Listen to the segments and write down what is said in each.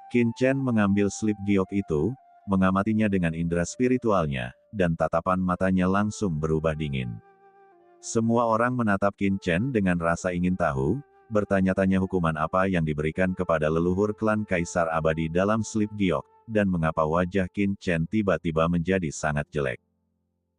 Qin Chen mengambil slip giok itu, mengamatinya dengan indera spiritualnya, dan tatapan matanya langsung berubah dingin. Semua orang menatap Qin Chen dengan rasa ingin tahu, bertanya-tanya hukuman apa yang diberikan kepada leluhur klan Kaisar Abadi dalam slip giok, dan mengapa wajah Qin Chen tiba-tiba menjadi sangat jelek.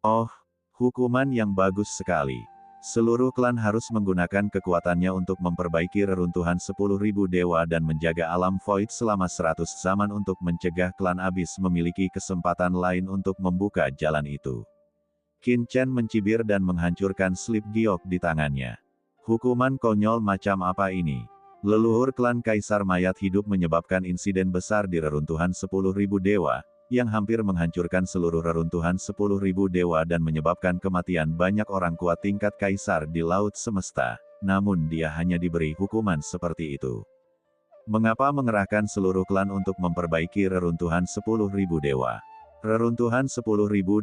Oh, hukuman yang bagus sekali. Seluruh klan harus menggunakan kekuatannya untuk memperbaiki reruntuhan 10.000 dewa dan menjaga alam void selama 100 zaman untuk mencegah klan Abyss memiliki kesempatan lain untuk membuka jalan itu. Qin Chen mencibir dan menghancurkan slip giok di tangannya. Hukuman konyol macam apa ini? Leluhur klan Kaisar Mayat Hidup menyebabkan insiden besar di reruntuhan 10.000 dewa, yang hampir menghancurkan seluruh reruntuhan 10.000 dewa dan menyebabkan kematian banyak orang kuat tingkat kaisar di laut semesta, namun dia hanya diberi hukuman seperti itu. Mengapa mengerahkan seluruh klan untuk memperbaiki reruntuhan 10.000 dewa? Reruntuhan 10.000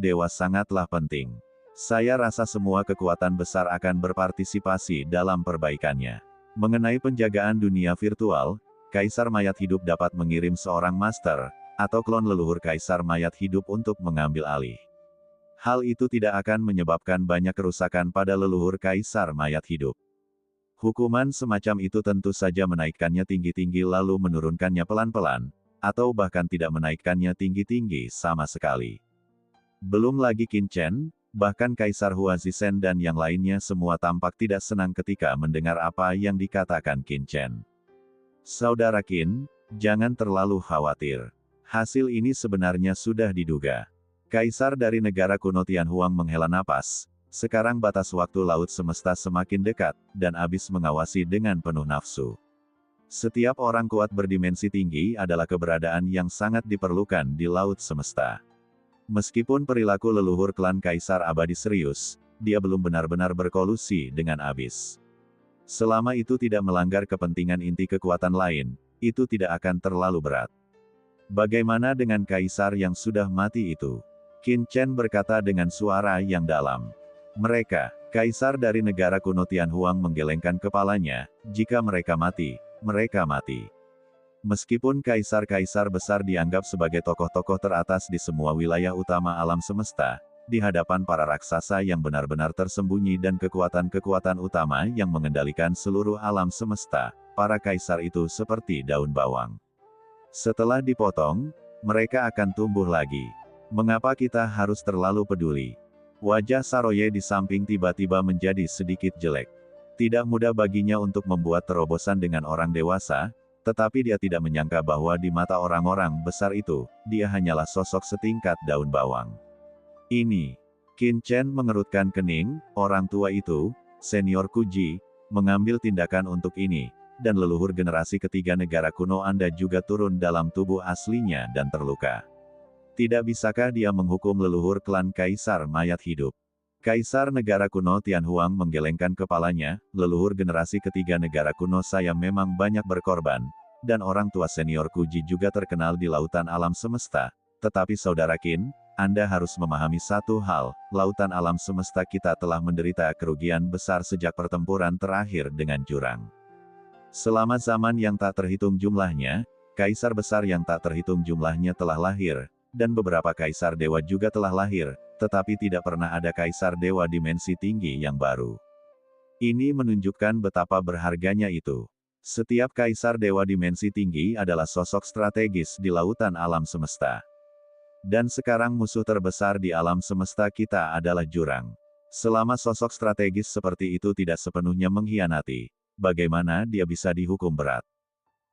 dewa sangatlah penting. Saya rasa semua kekuatan besar akan berpartisipasi dalam perbaikannya. Mengenai penjagaan dunia virtual, Kaisar Mayat Hidup dapat mengirim seorang master, atau klon leluhur Kaisar Mayat Hidup untuk mengambil alih. Hal itu tidak akan menyebabkan banyak kerusakan pada leluhur Kaisar Mayat Hidup. Hukuman semacam itu tentu saja menaikkannya tinggi-tinggi lalu menurunkannya pelan-pelan, atau bahkan tidak menaikkannya tinggi-tinggi sama sekali. Belum lagi Qin Chen, bahkan Kaisar Hua Zisen dan yang lainnya semua tampak tidak senang ketika mendengar apa yang dikatakan Qin Chen. Saudara Qin, jangan terlalu khawatir. Hasil ini sebenarnya sudah diduga. Kaisar dari negara kuno Tianhuang menghela napas. Sekarang batas waktu laut semesta semakin dekat, dan Abyss mengawasi dengan penuh nafsu. Setiap orang kuat berdimensi tinggi adalah keberadaan yang sangat diperlukan di laut semesta. Meskipun perilaku leluhur klan Kaisar Abadi serius, dia belum benar-benar berkolusi dengan Abyss. Selama itu tidak melanggar kepentingan inti kekuatan lain, itu tidak akan terlalu berat. Bagaimana dengan kaisar yang sudah mati itu? Qin Chen berkata dengan suara yang dalam. Mereka, kaisar dari negara kuno Tianhuang menggelengkan kepalanya, jika mereka mati, mereka mati. Meskipun kaisar-kaisar besar dianggap sebagai tokoh-tokoh teratas di semua wilayah utama alam semesta, di hadapan para raksasa yang benar-benar tersembunyi dan kekuatan-kekuatan utama yang mengendalikan seluruh alam semesta, para kaisar itu seperti daun bawang. Setelah dipotong, mereka akan tumbuh lagi. Mengapa kita harus terlalu peduli? Wajah Saroye di samping tiba-tiba menjadi sedikit jelek. Tidak mudah baginya untuk membuat terobosan dengan orang dewasa, tetapi dia tidak menyangka bahwa di mata orang-orang besar itu, dia hanyalah sosok setingkat daun bawang. Ini. Qin Chen mengerutkan kening, orang tua itu, senior Kuji, mengambil tindakan untuk ini. Dan leluhur generasi ketiga negara kuno Anda juga turun dalam tubuh aslinya dan terluka. Tidak bisakah dia menghukum leluhur klan Kaisar Mayat Hidup? Kaisar negara kuno Tianhuang menggelengkan kepalanya, leluhur generasi ketiga negara kuno saya memang banyak berkorban, dan orang tua senior Kuji juga terkenal di lautan alam semesta, tetapi saudara Qin, Anda harus memahami satu hal, lautan alam semesta kita telah menderita kerugian besar sejak pertempuran terakhir dengan jurang. Selama zaman yang tak terhitung jumlahnya, kaisar besar yang tak terhitung jumlahnya telah lahir, dan beberapa kaisar dewa juga telah lahir, tetapi tidak pernah ada kaisar dewa dimensi tinggi yang baru. Ini menunjukkan betapa berharganya itu. Setiap kaisar dewa dimensi tinggi adalah sosok strategis di lautan alam semesta. Dan sekarang musuh terbesar di alam semesta kita adalah jurang. Selama sosok strategis seperti itu tidak sepenuhnya mengkhianati, bagaimana dia bisa dihukum berat?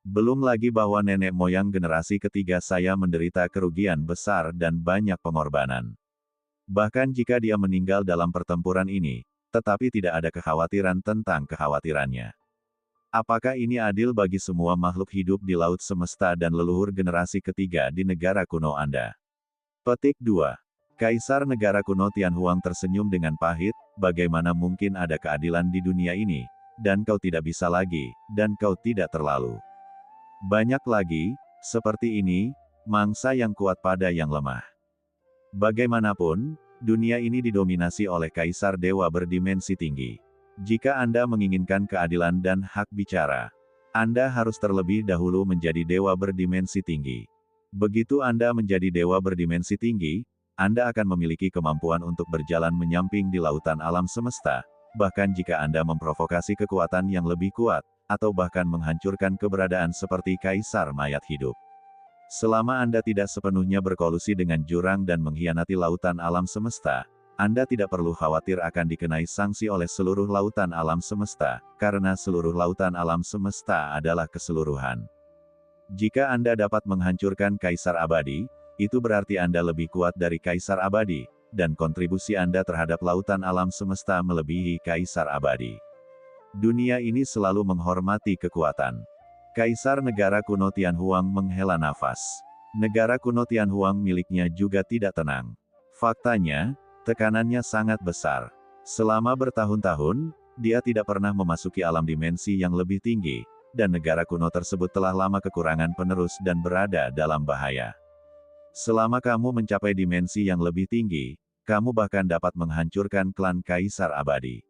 Belum lagi bahwa nenek moyang generasi ketiga saya menderita kerugian besar dan banyak pengorbanan. Bahkan jika dia meninggal dalam pertempuran ini, tetapi tidak ada kekhawatiran tentang kekhawatirannya. Apakah ini adil bagi semua makhluk hidup di laut semesta dan leluhur generasi ketiga di negara kuno Anda? Petik 2. Kaisar negara kuno Tianhuang tersenyum dengan pahit, bagaimana mungkin ada keadilan di dunia ini? Dan kau tidak bisa lagi, dan kau tidak terlalu banyak lagi, seperti ini, mangsa yang kuat pada yang lemah. Bagaimanapun, dunia ini didominasi oleh kaisar dewa berdimensi tinggi. Jika Anda menginginkan keadilan dan hak bicara, Anda harus terlebih dahulu menjadi dewa berdimensi tinggi. Begitu Anda menjadi dewa berdimensi tinggi, Anda akan memiliki kemampuan untuk berjalan menyamping di lautan alam semesta, bahkan jika Anda memprovokasi kekuatan yang lebih kuat, atau bahkan menghancurkan keberadaan seperti kaisar mayat hidup. Selama Anda tidak sepenuhnya berkolusi dengan jurang dan mengkhianati lautan alam semesta, Anda tidak perlu khawatir akan dikenai sanksi oleh seluruh lautan alam semesta, karena seluruh lautan alam semesta adalah keseluruhan. Jika Anda dapat menghancurkan Kaisar Abadi, itu berarti Anda lebih kuat dari Kaisar Abadi, dan kontribusi Anda terhadap lautan alam semesta melebihi Kaisar Abadi. Dunia ini selalu menghormati kekuatan. Kaisar negara kuno Tianhuang menghela nafas. Negara kuno Tianhuang miliknya juga tidak tenang. Faktanya, tekanannya sangat besar. Selama bertahun-tahun, dia tidak pernah memasuki alam dimensi yang lebih tinggi, dan negara kuno tersebut telah lama kekurangan penerus dan berada dalam bahaya. Selama kamu mencapai dimensi yang lebih tinggi, kamu bahkan dapat menghancurkan klan Kaisar Abadi.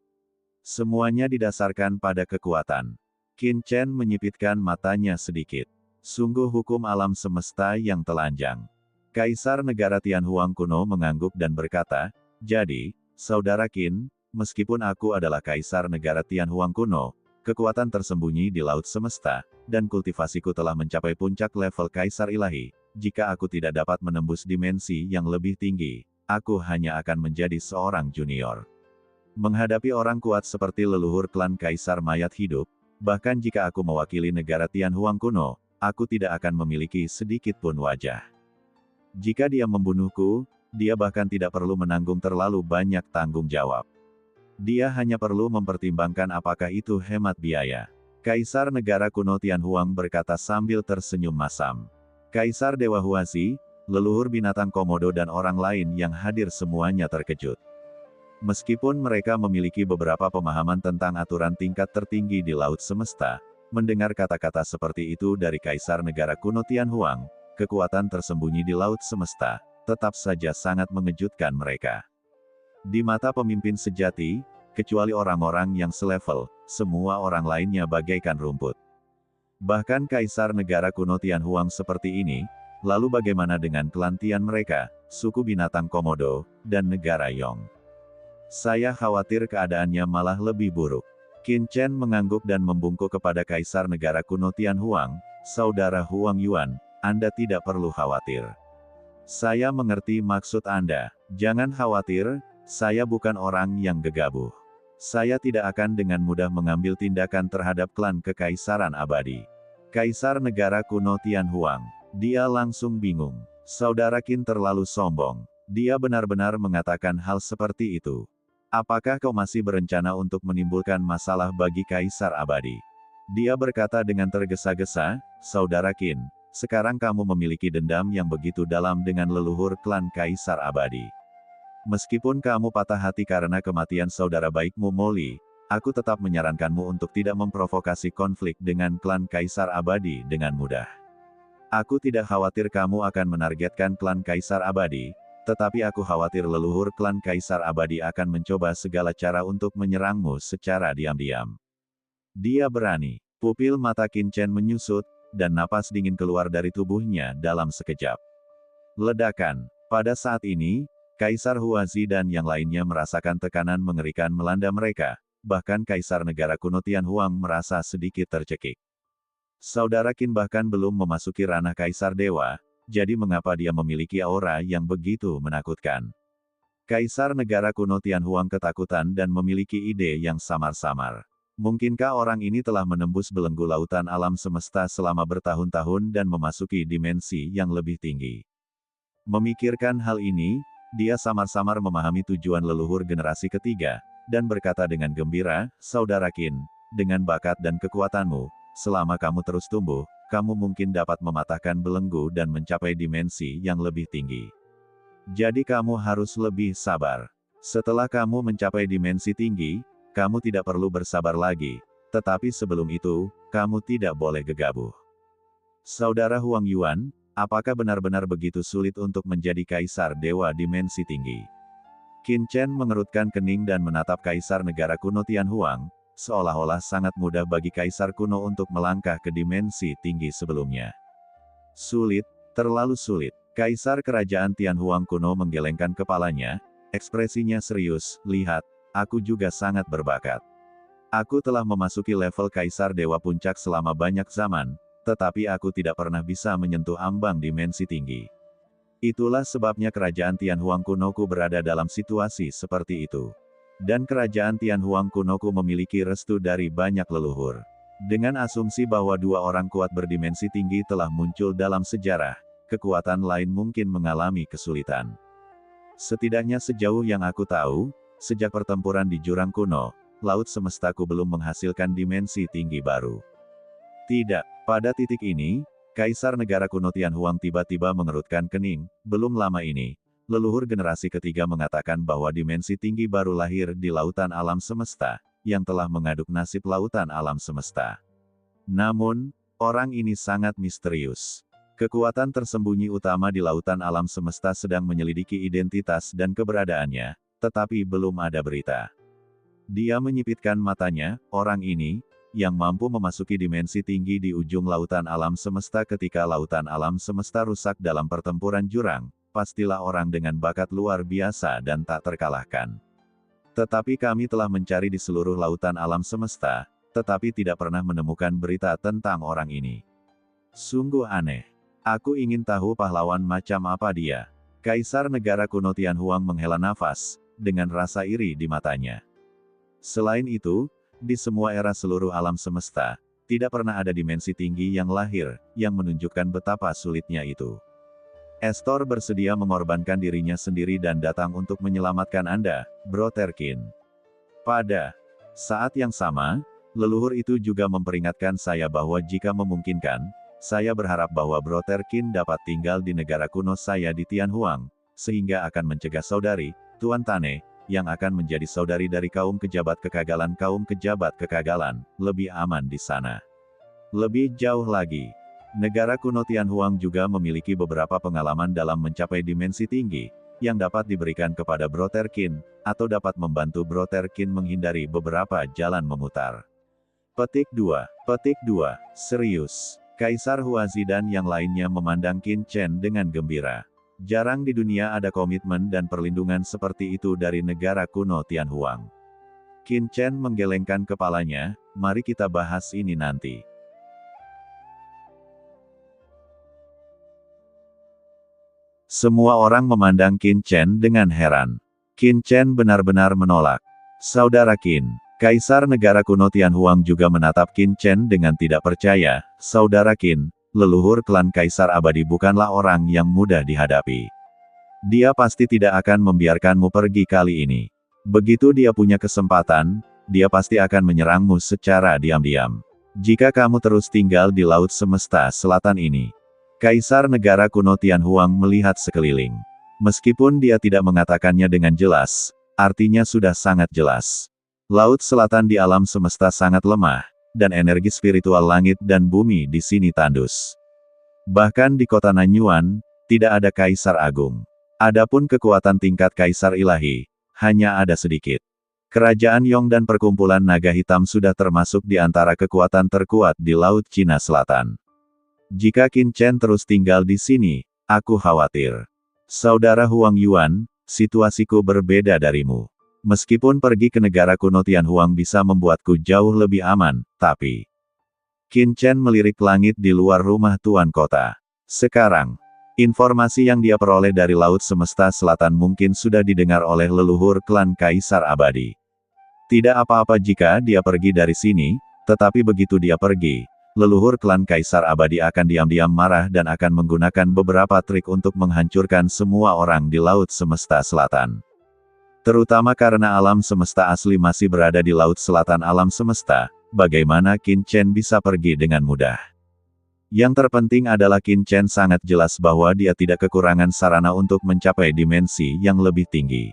Semuanya didasarkan pada kekuatan. Qin Chen menyipitkan matanya sedikit. Sungguh hukum alam semesta yang telanjang. Kaisar negara Tianhuang kuno mengangguk dan berkata, "Jadi, Saudara Qin, meskipun aku adalah Kaisar negara Tianhuang kuno, kekuatan tersembunyi di laut semesta, dan kultivasiku telah mencapai puncak level Kaisar Ilahi. Jika aku tidak dapat menembus dimensi yang lebih tinggi, aku hanya akan menjadi seorang junior. Menghadapi orang kuat seperti leluhur klan Kaisar mayat hidup, bahkan jika aku mewakili negara Tianhuang kuno, aku tidak akan memiliki sedikit pun wajah. Jika dia membunuhku, dia bahkan tidak perlu menanggung terlalu banyak tanggung jawab. Dia hanya perlu mempertimbangkan apakah itu hemat biaya." Kaisar negara kuno Tianhuang berkata sambil tersenyum masam. Kaisar Dewa Huazi, leluhur binatang komodo dan orang lain yang hadir semuanya terkejut. Meskipun mereka memiliki beberapa pemahaman tentang aturan tingkat tertinggi di laut semesta, mendengar kata-kata seperti itu dari Kaisar negara kuno Tianhuang, kekuatan tersembunyi di laut semesta, tetap saja sangat mengejutkan mereka. Di mata pemimpin sejati, kecuali orang-orang yang selevel, semua orang lainnya bagaikan rumput. Bahkan Kaisar negara kuno Tianhuang seperti ini, lalu bagaimana dengan klan Tian mereka, suku binatang Komodo, dan negara Yong? Saya khawatir keadaannya malah lebih buruk. Qin Chen mengangguk dan membungkuk kepada Kaisar negara kuno Tianhuang, "Saudara Huang Yuan, Anda tidak perlu khawatir. Saya mengerti maksud Anda. Jangan khawatir, saya bukan orang yang gegabah. Saya tidak akan dengan mudah mengambil tindakan terhadap klan Kekaisaran Abadi." Kaisar negara kuno Tianhuang. Dia langsung bingung. Saudara Qin terlalu sombong. Dia benar-benar mengatakan hal seperti itu. Apakah kau masih berencana untuk menimbulkan masalah bagi Kaisar Abadi? Dia berkata dengan tergesa-gesa, "Saudara Qin, sekarang kamu memiliki dendam yang begitu dalam dengan leluhur klan Kaisar Abadi. Meskipun kamu patah hati karena kematian saudara baikmu Moli, aku tetap menyarankanmu untuk tidak memprovokasi konflik dengan klan Kaisar Abadi dengan mudah. Aku tidak khawatir kamu akan menargetkan klan Kaisar Abadi, tetapi aku khawatir leluhur klan Kaisar Abadi akan mencoba segala cara untuk menyerangmu secara diam-diam." Dia berani. Pupil mata Qin Chen menyusut, dan napas dingin keluar dari tubuhnya dalam sekejap. Ledakan. Pada saat ini, Kaisar Huazi dan yang lainnya merasakan tekanan mengerikan melanda mereka, bahkan Kaisar negara kuno Tianhuang merasa sedikit tercekik. Saudara Qin bahkan belum memasuki ranah Kaisar Dewa, jadi mengapa dia memiliki aura yang begitu menakutkan? Kaisar negara kuno Tianhuang ketakutan dan memiliki ide yang samar-samar. Mungkinkah orang ini telah menembus belenggu lautan alam semesta selama bertahun-tahun dan memasuki dimensi yang lebih tinggi? Memikirkan hal ini, dia samar-samar memahami tujuan leluhur generasi ketiga, dan berkata dengan gembira, "Saudara Qin, dengan bakat dan kekuatanmu, selama kamu terus tumbuh, kamu mungkin dapat mematahkan belenggu dan mencapai dimensi yang lebih tinggi. Jadi kamu harus lebih sabar. Setelah kamu mencapai dimensi tinggi, kamu tidak perlu bersabar lagi, tetapi sebelum itu, kamu tidak boleh gegabah." Saudara Huang Yuan, apakah benar-benar begitu sulit untuk menjadi Kaisar Dewa Dimensi Tinggi? Qin Chen mengerutkan kening dan menatap Kaisar negara kuno Tianhuang, seolah-olah sangat mudah bagi kaisar kuno untuk melangkah ke dimensi tinggi sebelumnya. Sulit, terlalu sulit. Kaisar kerajaan Tianhuang kuno menggelengkan kepalanya, ekspresinya serius. Lihat, aku juga sangat berbakat. Aku telah memasuki level kaisar dewa puncak selama banyak zaman, tetapi aku tidak pernah bisa menyentuh ambang dimensi tinggi. Itulah sebabnya kerajaan Tianhuang kunoku berada dalam situasi seperti itu. Dan kerajaan Tianhuang kunoku memiliki restu dari banyak leluhur. Dengan asumsi bahwa dua orang kuat berdimensi tinggi telah muncul dalam sejarah, kekuatan lain mungkin mengalami kesulitan. Setidaknya sejauh yang aku tahu, sejak pertempuran di jurang kuno, laut semestaku belum menghasilkan dimensi tinggi baru. Tidak, pada titik ini, Kaisar negara kuno Tianhuang tiba-tiba mengerutkan kening. Belum lama ini, leluhur generasi ketiga mengatakan bahwa dimensi tinggi baru lahir di lautan alam semesta, yang telah mengaduk nasib lautan alam semesta. Namun, orang ini sangat misterius. Kekuatan tersembunyi utama di lautan alam semesta sedang menyelidiki identitas dan keberadaannya, tetapi belum ada berita. Dia menyipitkan matanya. Orang ini, yang mampu memasuki dimensi tinggi di ujung lautan alam semesta ketika lautan alam semesta rusak dalam pertempuran jurang, pastilah orang dengan bakat luar biasa dan tak terkalahkan. Tetapi kami telah mencari di seluruh lautan alam semesta, tetapi tidak pernah menemukan berita tentang orang ini. Sungguh aneh. Aku ingin tahu pahlawan macam apa dia. Kaisar negara kuno Tianhuang menghela nafas, dengan rasa iri di matanya. Selain itu, di semua era seluruh alam semesta, tidak pernah ada dimensi tinggi yang lahir, yang menunjukkan betapa sulitnya itu. Estor bersedia mengorbankan dirinya sendiri dan datang untuk menyelamatkan Anda, Bro Terkin. Pada saat yang sama, leluhur itu juga memperingatkan saya bahwa jika memungkinkan, saya berharap bahwa Bro Terkin dapat tinggal di negara kuno saya di Tianhuang, sehingga akan mencegah saudari, Tuan Tane, yang akan menjadi saudari dari kaum kejabat kegagalan, lebih aman di sana. Lebih jauh lagi, negara kuno Tianhuang juga memiliki beberapa pengalaman dalam mencapai dimensi tinggi, yang dapat diberikan kepada Bro Terkin, atau dapat membantu Bro Terkin menghindari beberapa jalan memutar. Petik 2. Serius. Kaisar Huazi dan yang lainnya memandang Qin Chen dengan gembira. Jarang di dunia ada komitmen dan perlindungan seperti itu dari negara kuno Tianhuang. Qin Chen menggelengkan kepalanya. Mari kita bahas ini nanti. Semua orang memandang Qin Chen dengan heran. Qin Chen benar-benar menolak. Saudara Qin. Kaisar negara kuno Tianhuang juga menatap Qin Chen dengan tidak percaya. Saudara Qin, leluhur klan Kaisar Abadi bukanlah orang yang mudah dihadapi. Dia pasti tidak akan membiarkanmu pergi kali ini. Begitu dia punya kesempatan, dia pasti akan menyerangmu secara diam-diam. Jika kamu terus tinggal di Laut Semesta Selatan ini. Kaisar negara kuno Tianhuang melihat sekeliling. Meskipun dia tidak mengatakannya dengan jelas, artinya sudah sangat jelas. Laut Selatan di alam semesta sangat lemah, dan energi spiritual langit dan bumi di sini tandus. Bahkan di kota Nanyuan, tidak ada kaisar agung. Adapun kekuatan tingkat kaisar ilahi, hanya ada sedikit. Kerajaan Yong dan perkumpulan naga hitam sudah termasuk di antara kekuatan terkuat di Laut Cina Selatan. Jika Qin Chen terus tinggal di sini, aku khawatir. Saudara Huang Yuan, situasiku berbeda darimu. Meskipun pergi ke negara kuno Tianhuang bisa membuatku jauh lebih aman, tapi... Qin Chen melirik langit di luar rumah tuan kota. Sekarang, informasi yang dia peroleh dari Laut Semesta Selatan mungkin sudah didengar oleh leluhur klan Kaisar Abadi. Tidak apa-apa jika dia pergi dari sini, tetapi begitu dia pergi, leluhur klan Kaisar Abadi akan diam-diam marah dan akan menggunakan beberapa trik untuk menghancurkan semua orang di Laut Semesta Selatan. Terutama karena alam semesta asli masih berada di Laut Selatan alam semesta, bagaimana Qin Chen bisa pergi dengan mudah? Yang terpenting adalah Qin Chen sangat jelas bahwa dia tidak kekurangan sarana untuk mencapai dimensi yang lebih tinggi.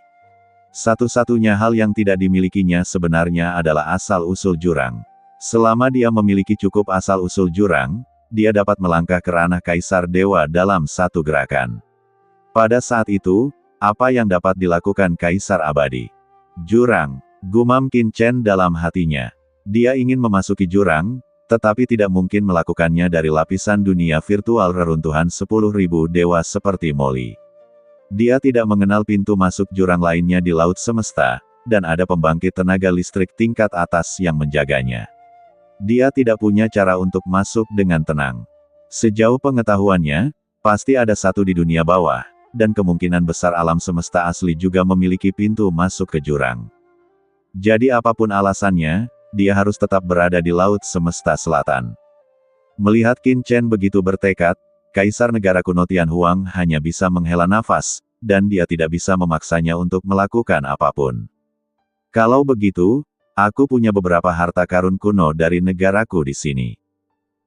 Satu-satunya hal yang tidak dimilikinya sebenarnya adalah asal-usul jurang. Selama dia memiliki cukup asal-usul jurang, dia dapat melangkah ke ranah Kaisar Dewa dalam satu gerakan. Pada saat itu, apa yang dapat dilakukan Kaisar Abadi? Jurang, gumam Qin Chen dalam hatinya. Dia ingin memasuki jurang, tetapi tidak mungkin melakukannya dari lapisan dunia virtual reruntuhan 10.000 dewa seperti Molly. Dia tidak mengenal pintu masuk jurang lainnya di laut semesta, dan ada pembangkit tenaga listrik tingkat atas yang menjaganya. Dia tidak punya cara untuk masuk dengan tenang. Sejauh pengetahuannya, pasti ada satu di dunia bawah, dan kemungkinan besar alam semesta asli juga memiliki pintu masuk ke jurang. Jadi apapun alasannya, dia harus tetap berada di laut semesta selatan. Melihat Qin Chen begitu bertekad, Kaisar Negara Kuno Tianhuang hanya bisa menghela nafas, dan dia tidak bisa memaksanya untuk melakukan apapun. Kalau begitu, aku punya beberapa harta karun kuno dari negaraku di sini.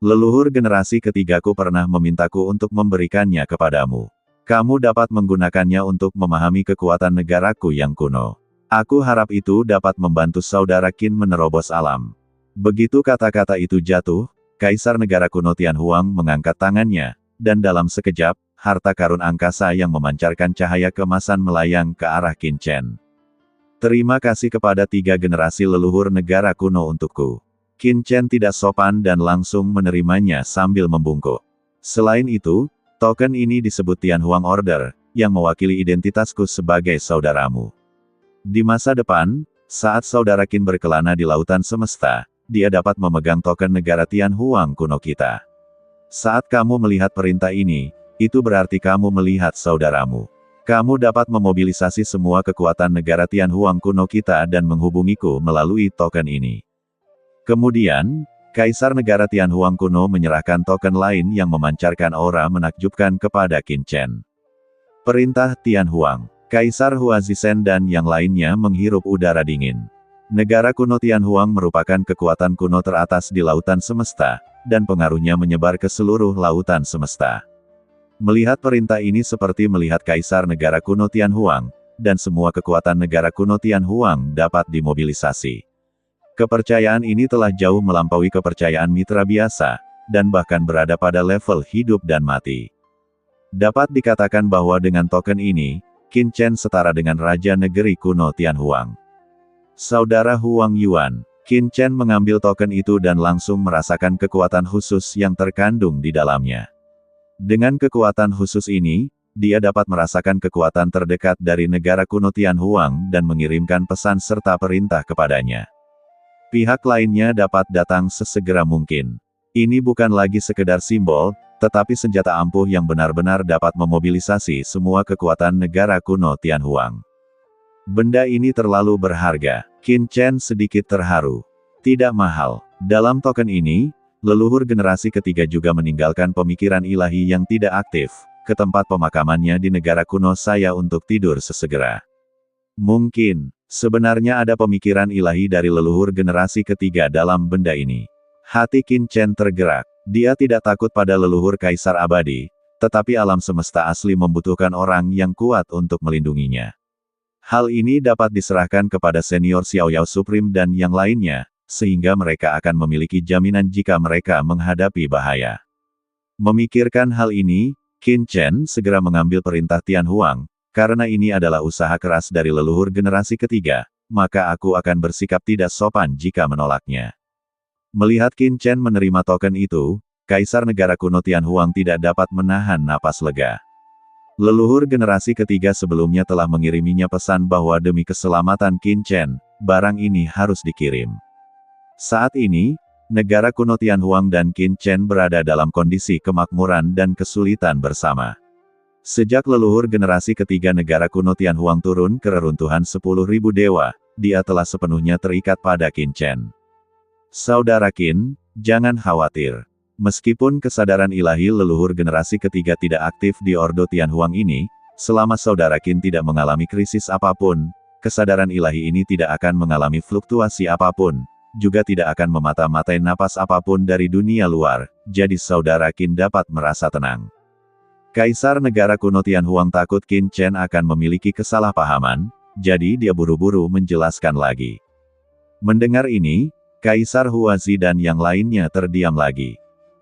Leluhur generasi ketigaku pernah memintaku untuk memberikannya kepadamu. Kamu dapat menggunakannya untuk memahami kekuatan negaraku yang kuno. Aku harap itu dapat membantu saudara Qin menerobos alam. Begitu kata-kata itu jatuh, Kaisar Negara Kuno Tianhuang mengangkat tangannya, dan dalam sekejap, harta karun angkasa yang memancarkan cahaya keemasan melayang ke arah Qin Chen. Terima kasih kepada 3 generasi leluhur negara kuno untukku. Qin Chen tidak sopan dan langsung menerimanya sambil membungkuk. Selain itu, token ini disebut Tianhuang Order, yang mewakili identitasku sebagai saudaramu. Di masa depan, saat saudara Qin berkelana di lautan semesta, dia dapat memegang token negara Tianhuang kuno kita. Saat kamu melihat perintah ini, itu berarti kamu melihat saudaramu. Kamu dapat memobilisasi semua kekuatan negara Tianhuang kuno kita dan menghubungiku melalui token ini. Kemudian, Kaisar Negara Tianhuang kuno menyerahkan token lain yang memancarkan aura menakjubkan kepada Qin Chen. Perintah Tianhuang. Kaisar Huazisen dan yang lainnya menghirup udara dingin. Negara kuno Tianhuang merupakan kekuatan kuno teratas di lautan semesta, dan pengaruhnya menyebar ke seluruh lautan semesta. Melihat perintah ini seperti melihat Kaisar Negara Kuno Tianhuang, dan semua kekuatan negara kuno Tianhuang dapat dimobilisasi. Kepercayaan ini telah jauh melampaui kepercayaan mitra biasa, dan bahkan berada pada level hidup dan mati. Dapat dikatakan bahwa dengan token ini, Qin Chen setara dengan Raja Negeri Kuno Tianhuang. Saudara Huang Yuan, Qin Chen mengambil token itu dan langsung merasakan kekuatan khusus yang terkandung di dalamnya. Dengan kekuatan khusus ini, dia dapat merasakan kekuatan terdekat dari negara kuno Tianhuang dan mengirimkan pesan serta perintah kepadanya. Pihak lainnya dapat datang sesegera mungkin. Ini bukan lagi sekedar simbol, tetapi senjata ampuh yang benar-benar dapat memobilisasi semua kekuatan negara kuno Tianhuang. Benda ini terlalu berharga. Qin Chen sedikit terharu. Tidak mahal. Dalam token ini, leluhur generasi ketiga juga meninggalkan pemikiran ilahi yang tidak aktif, ke tempat pemakamannya di negara kuno saya untuk tidur sesegera. Mungkin, sebenarnya ada pemikiran ilahi dari leluhur generasi ketiga dalam benda ini. Hati Qin Chen tergerak. Dia tidak takut pada leluhur kaisar abadi, tetapi alam semesta asli membutuhkan orang yang kuat untuk melindunginya. Hal ini dapat diserahkan kepada senior Xiaoyao Supreme dan yang lainnya, sehingga mereka akan memiliki jaminan jika mereka menghadapi bahaya. Memikirkan hal ini, Qin Chen segera mengambil perintah Tianhuang, karena ini adalah usaha keras dari leluhur generasi ketiga, maka aku akan bersikap tidak sopan jika menolaknya. Melihat Qin Chen menerima token itu, Kaisar Negara Kuno Tianhuang tidak dapat menahan napas lega. Leluhur generasi ketiga sebelumnya telah mengiriminya pesan bahwa demi keselamatan Qin Chen, barang ini harus dikirim. Saat ini, negara kuno Tianhuang dan Qin Chen berada dalam kondisi kemakmuran dan kesulitan bersama. Sejak leluhur generasi ketiga negara kuno Tianhuang turun ke reruntuhan 10.000 dewa, dia telah sepenuhnya terikat pada Qin Chen. Saudara Qin, jangan khawatir. Meskipun kesadaran ilahi leluhur generasi ketiga tidak aktif di Ordo Tianhuang ini, selama saudara Qin tidak mengalami krisis apapun, kesadaran ilahi ini tidak akan mengalami fluktuasi apapun, juga tidak akan memata-matai napas apapun dari dunia luar, jadi saudara Qin dapat merasa tenang. Kaisar Negara Kuno Tianhuang takut Qin Chen akan memiliki kesalahpahaman, jadi dia buru-buru menjelaskan lagi. Mendengar ini, Kaisar Huazi dan yang lainnya terdiam lagi.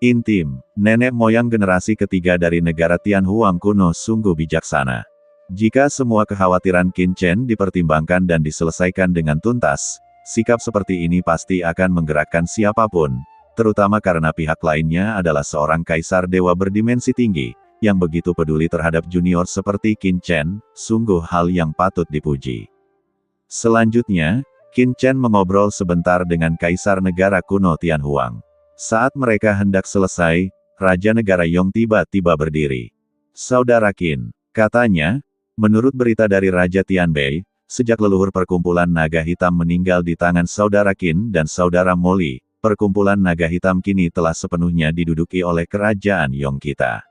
Intim, nenek moyang generasi ketiga dari negara Tianhuang kuno sungguh bijaksana. Jika semua kekhawatiran Qin Chen dipertimbangkan dan diselesaikan dengan tuntas, Sikap seperti ini pasti akan menggerakkan siapapun, terutama karena pihak lainnya adalah seorang kaisar dewa berdimensi tinggi, yang begitu peduli terhadap junior seperti Qin Chen, sungguh hal yang patut dipuji. Selanjutnya, Qin Chen mengobrol sebentar dengan Kaisar Negara Kuno Tianhuang. Saat mereka hendak selesai, Raja Negara Yong tiba-tiba berdiri. "Saudara Qin," katanya, "menurut berita dari Raja Tianbei, sejak leluhur perkumpulan naga hitam meninggal di tangan Saudara Qin dan Saudara Moli, perkumpulan naga hitam kini telah sepenuhnya diduduki oleh kerajaan Yong kita."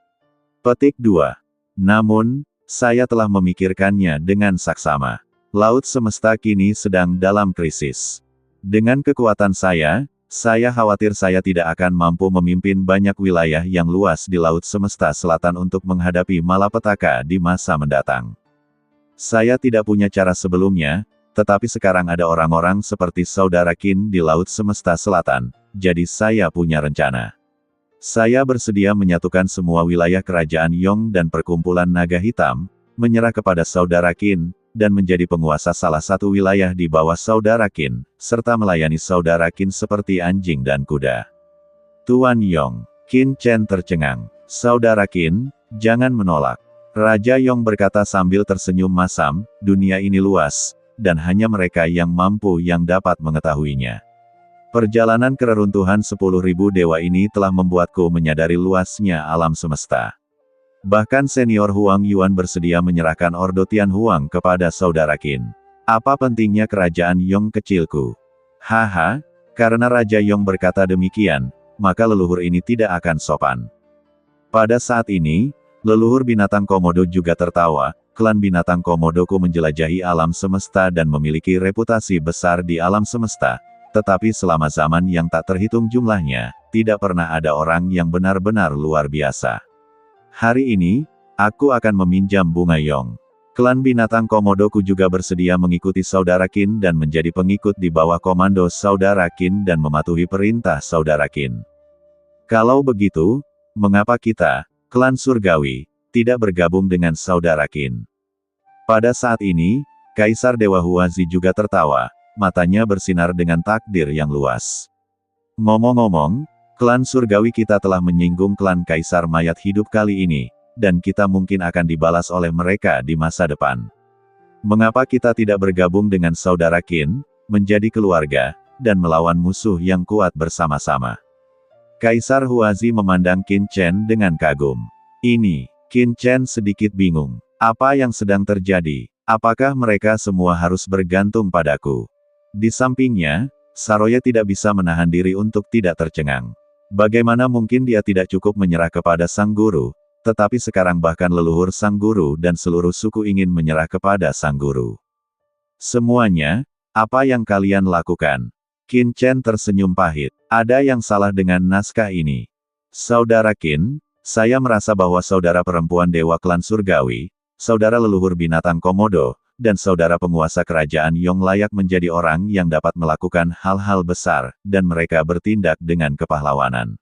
Petik 2. Namun, saya telah memikirkannya dengan saksama. Laut semesta kini sedang dalam krisis. Dengan kekuatan saya khawatir saya tidak akan mampu memimpin banyak wilayah yang luas di Laut Semesta Selatan untuk menghadapi malapetaka di masa mendatang. Saya tidak punya cara sebelumnya, tetapi sekarang ada orang-orang seperti Saudara Qin di Laut Semesta Selatan, jadi saya punya rencana. Saya bersedia menyatukan semua wilayah kerajaan Yong dan perkumpulan naga hitam, menyerah kepada Saudara Qin, dan menjadi penguasa salah satu wilayah di bawah Saudara Qin, serta melayani Saudara Qin seperti anjing dan kuda. Tuan Yong, Qin Chen tercengang. "Saudara Qin, jangan menolak." Raja Yong berkata sambil tersenyum masam, "Dunia ini luas, dan hanya mereka yang mampu yang dapat mengetahuinya. Perjalanan kereruntuhan 10.000 dewa ini telah membuatku menyadari luasnya alam semesta. Bahkan senior Huang Yuan bersedia menyerahkan Ordo Tianhuang kepada Saudara Qin. Apa pentingnya kerajaan Yong kecilku?" "Haha, karena Raja Yong berkata demikian, maka leluhur ini tidak akan sopan." Pada saat ini, leluhur binatang Komodo juga tertawa. Klan binatang Komodoku menjelajahi alam semesta dan memiliki reputasi besar di alam semesta. Tetapi selama zaman yang tak terhitung jumlahnya, tidak pernah ada orang yang benar-benar luar biasa. Hari ini, aku akan meminjam bunga Yong. Klan binatang Komodoku juga bersedia mengikuti Saudara Qin dan menjadi pengikut di bawah komando Saudara Qin dan mematuhi perintah Saudara Qin. Kalau begitu, mengapa kita, klan surgawi, tidak bergabung dengan Saudara Qin?" Pada saat ini, Kaisar Dewa Huazi juga tertawa, matanya bersinar dengan takdir yang luas. "Ngomong-ngomong, klan surgawi kita telah menyinggung klan Kaisar Mayat Hidup kali ini, dan kita mungkin akan dibalas oleh mereka di masa depan. Mengapa kita tidak bergabung dengan Saudara Qin, menjadi keluarga, dan melawan musuh yang kuat bersama-sama?" Kaisar Huazi memandang Qin Chen dengan kagum. Qin Chen sedikit bingung. Apa yang sedang terjadi? Apakah mereka semua harus bergantung padaku? Di sampingnya, Saroya tidak bisa menahan diri untuk tidak tercengang. Bagaimana mungkin dia tidak cukup menyerah kepada sang guru, tetapi sekarang bahkan leluhur sang guru dan seluruh suku ingin menyerah kepada sang guru. "Semuanya, apa yang kalian lakukan?" Qin Chen tersenyum pahit. "Ada yang salah dengan naskah ini. Saudara Qin, saya merasa bahwa saudara perempuan Dewa Klan Surgawi, saudara leluhur binatang Komodo, dan saudara penguasa kerajaan Yong layak menjadi orang yang dapat melakukan hal-hal besar, dan mereka bertindak dengan kepahlawanan."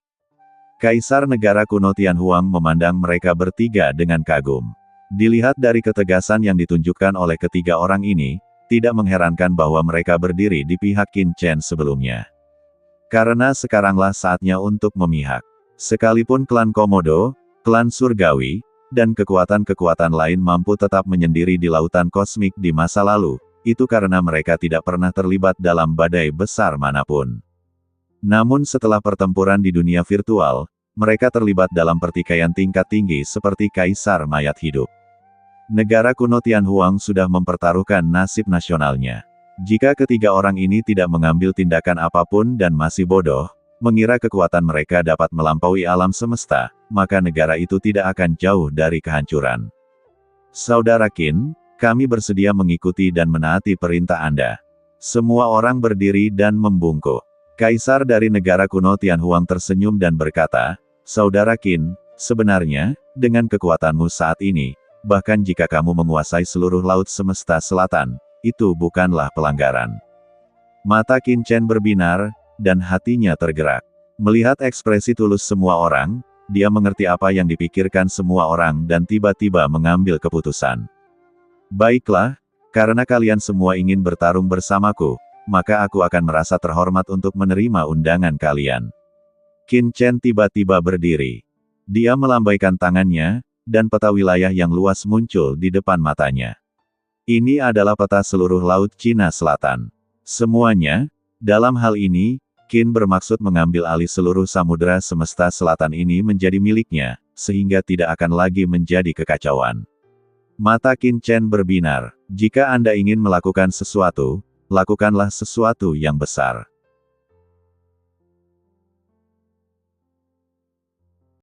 Kaisar Negara Kuno Tianhuang memandang mereka bertiga dengan kagum. Dilihat dari ketegasan yang ditunjukkan oleh ketiga orang ini, tidak mengherankan bahwa mereka berdiri di pihak Qin Chen sebelumnya. Karena sekaranglah saatnya untuk memihak. Sekalipun klan Komodo, klan Surgawi, dan kekuatan-kekuatan lain mampu tetap menyendiri di lautan kosmik di masa lalu, itu karena mereka tidak pernah terlibat dalam badai besar manapun. Namun setelah pertempuran di dunia virtual, mereka terlibat dalam pertikaian tingkat tinggi seperti Kaisar Mayat Hidup. Negara Kuno Tianhuang sudah mempertaruhkan nasib nasionalnya. Jika ketiga orang ini tidak mengambil tindakan apapun dan masih bodoh, mengira kekuatan mereka dapat melampaui alam semesta, maka negara itu tidak akan jauh dari kehancuran. "Saudara Qin, kami bersedia mengikuti dan menaati perintah Anda." Semua orang berdiri dan membungkuk. Kaisar dari negara kuno Tianhuang tersenyum dan berkata, "Saudara Qin, sebenarnya, dengan kekuatanmu saat ini, bahkan jika kamu menguasai seluruh laut semesta selatan, itu bukanlah pelanggaran." Mata Qin Chen berbinar, dan hatinya tergerak. Melihat ekspresi tulus semua orang, dia mengerti apa yang dipikirkan semua orang dan tiba-tiba mengambil keputusan. "Baiklah, karena kalian semua ingin bertarung bersamaku, maka aku akan merasa terhormat untuk menerima undangan kalian. Qin Chen tiba-tiba berdiri. Dia melambaikan tangannya, dan peta wilayah yang luas muncul di depan matanya. Ini adalah peta seluruh Laut Cina Selatan. Semuanya, dalam hal ini, Qin bermaksud mengambil alih seluruh samudera semesta selatan ini menjadi miliknya, sehingga tidak akan lagi menjadi kekacauan. Mata Qin Chen berbinar. Jika Anda ingin melakukan sesuatu, lakukanlah sesuatu yang besar.